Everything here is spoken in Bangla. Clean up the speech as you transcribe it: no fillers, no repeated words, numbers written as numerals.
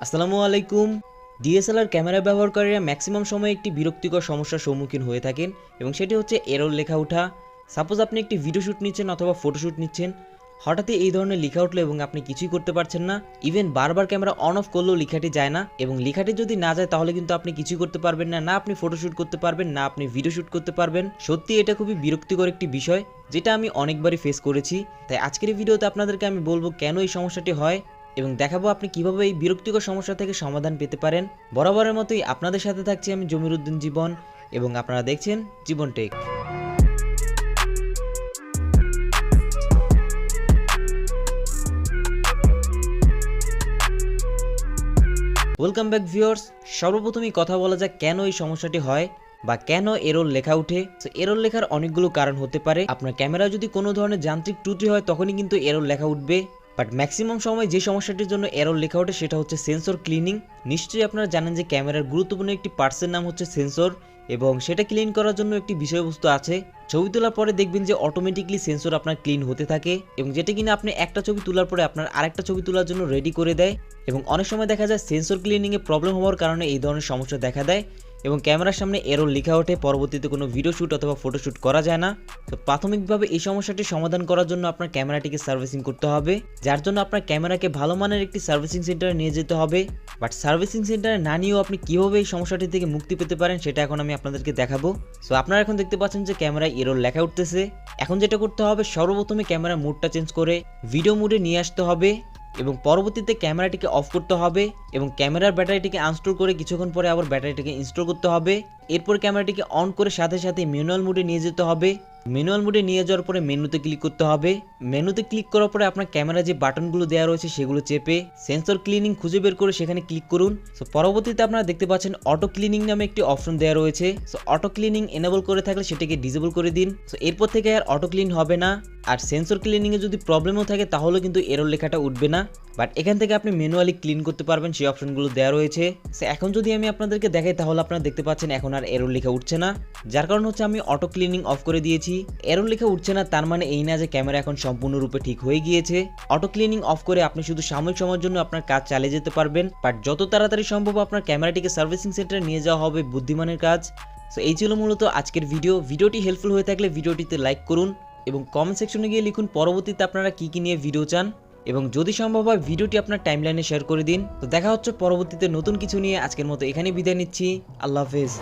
আসসালামু আলাইকুম। ডিএসএলআর ক্যামেরা ব্যবহারকারীরা ম্যাক্সিমাম সময় একটি বিরক্তিকর সমস্যার সম্মুখীন হয়ে থাকেন এবং সেটি হচ্ছে এরর লেখা ওঠা। সাপোজ আপনি একটি ভিডিও শ্যুট নিচ্ছেন অথবা ফটোশ্যুট নিচ্ছেন, হঠাৎই এই ধরনের লেখা উঠলো এবং আপনি কিছুই করতে পারছেন না। ইভেন বারবার ক্যামেরা অন অফ করলেও লেখাটি যায় না, এবং লেখাটি যদি না যায় তাহলে কিন্তু আপনি কিছুই করতে পারবেন না, না আপনি ফটোশ্যুট করতে পারবেন, না আপনি ভিডিও শ্যুট করতে পারবেন। সত্যি এটা খুবই বিরক্তিকর একটি বিষয়, যেটা আমি অনেকবারই ফেস করেছি। তাই আজকের এই ভিডিওতে আপনাদেরকে আমি বলবো কেন এই সমস্যাটি হয় এবং দেখাবো আপনি কিভাবে এই বিরক্তিকর সমস্যা থেকে সমাধান পেতে পারেন। বরাবরের মতোই আপনাদের সাথে থাকছি আমি জমিরুদ্দিন জীবন, এবং আপনারা দেখছেন Jibon tech. Welcome back viewers. সর্বপ্রথমেই কথা বলা যাক কেন এই সমস্যাটি হয় বা কেন এরর লেখা উঠে। এরর লেখার অনেকগুলো কারণ হতে পারে। আপনার ক্যামেরা যদি কোনো ধরনের যান্ত্রিক ত্রুটি হয় তখনই কিন্তু এরর লেখা উঠবে, বাট ম্যাক্সিমাম সময় যে সমস্যাটির জন্য এরর লেখা ওঠে সেটা হচ্ছে সেন্সর ক্লিনিং। নিশ্চয়ই আপনারা জানেন যে ক্যামেরার গুরুত্বপূর্ণ একটি পার্টসের নাম হচ্ছে সেন্সর, এবং সেটা ক্লিন করার জন্য একটি বিষয়বস্তু আছে। ছবি তোলার পরে দেখবেন যে অটোমেটিকলি সেন্সর আপনার ক্লিন হতে থাকে, এবং যেটা কিনা আপনি একটা ছবি তোলার পরে আপনার আরেকটা ছবি তোলার জন্য রেডি করে দেয়। এবং অনেক সময় দেখা যায় সেন্সর ক্লিনিংয়ে প্রবলেম হওয়ার কারণে এই ধরনের সমস্যা দেখা দেয় এবং ক্যামেরার সামনে এরর লেখা ওঠে, পরবর্তীতে কোনো ভিডিও শ্যুট অথবা ফটোশ্যুট করা যায় না। তো প্রাথমিকভাবে এই সমস্যাটি সমাধান করার জন্য আপনার ক্যামেরাটিকে সার্ভিসিং করতে হবে, যার জন্য আপনার ক্যামেরাকে ভালো মানের একটি সার্ভিসিং সেন্টারে নিয়ে যেতে হবে। বাট সার্ভিসিং সেন্টারে না নিয়েও আপনি কীভাবে এই সমস্যাটি থেকে মুক্তি পেতে পারেন সেটা এখন আমি আপনাদেরকে দেখাবো। সো আপনারা এখন দেখতে পাচ্ছেন যে ক্যামেরায় এরর লেখা উঠতেছে। এখন যেটা করতে হবে, সর্বপ্রথমে ক্যামেরার মোডটা চেঞ্জ করে ভিডিও মোডে নিয়ে আসতে হবে, এবং পরবর্তীতে ক্যামেরাটিকে অফ করতে হবে এবং ক্যামেরার ব্যাটারিটিকে আনস্টল করে কিছুক্ষণ পরে আবার ব্যাটারিটিকে ইনস্টল করতে হবে। এরপর ক্যামেরাটিকে অন করে সাথে সাথে ম্যানুয়াল মোডে নিয়ে যেতে হবে। ম্যানুয়াল মোডে নিয়ে যাওয়ার পরে মেনুতে ক্লিক করতে হবে। মেনুতে ক্লিক করার পরে আপনার ক্যামেরা যে বাটনগুলো দেওয়া রয়েছে সেগুলো চেপে সেন্সর ক্লিনিং খুঁজে বের করে সেখানে ক্লিক করুন। সো পরবর্তীতে আপনারা দেখতে পাচ্ছেন অটো ক্লিনিং নামে একটি অপশন দেওয়া রয়েছে। সো অটো ক্লিনিং এনেবল করে থাকলে সেটাকে ডিসেবল করে দিন। সো এরপর থেকে আর অটো ক্লিন হবে না। আর সেন্সর ক্লিনিংয়ে যদি প্রবলেমও থাকে তাহলে কিন্তু এরর লেখাটা উঠবে না, বাট এখান থেকে আপনি ম্যানুয়ালি ক্লিন করতে পারবেন, সেই অপশনগুলো দেওয়া রয়েছে। সো এখন যদি আমি আপনাদেরকে দেখাই তাহলে আপনারা দেখতে পাচ্ছেন এখন আর এরর লেখা উঠছে না, যার কারণ হচ্ছে আমি অটো ক্লিনিং অফ করে দিয়েছি। এরর লেখা উঠছে না তার মানে এই না যে ক্যামেরা এখন সম্পূর্ণরূপে ঠিক হয়ে গিয়েছে। অটো ক্লিনিং অফ করে আপনি শুধু সাময়িক সময়ের জন্য আপনার কাজ চালিয়ে যেতে পারবেন, বাট যত তাড়াতাড়ি সম্ভব আপনার ক্যামেরাটিকে সার্ভিসিং সেন্টারে নিয়ে যাওয়া হবে বুদ্ধিমানের কাজ। সো এই ছিল মূলত আজকের ভিডিওটি হেল্পফুল হয়ে থাকলে ভিডিওটিতে লাইক করুন এবং কমেন্ট সেকশনে গিয়ে লিখুন পরবর্তীতে আপনারা কি নিয়ে ভিডিও চান, এবং যদি সম্ভব হয় ভিডিওটি আপনার টাইমলাইনে শেয়ার করে দিন। তো দেখা হচ্ছে পরবর্তীতে নতুন কিছু নিয়ে। আজকের মতো এখানেই বিদায় নিচ্ছি। আল্লাহ হাফেজ।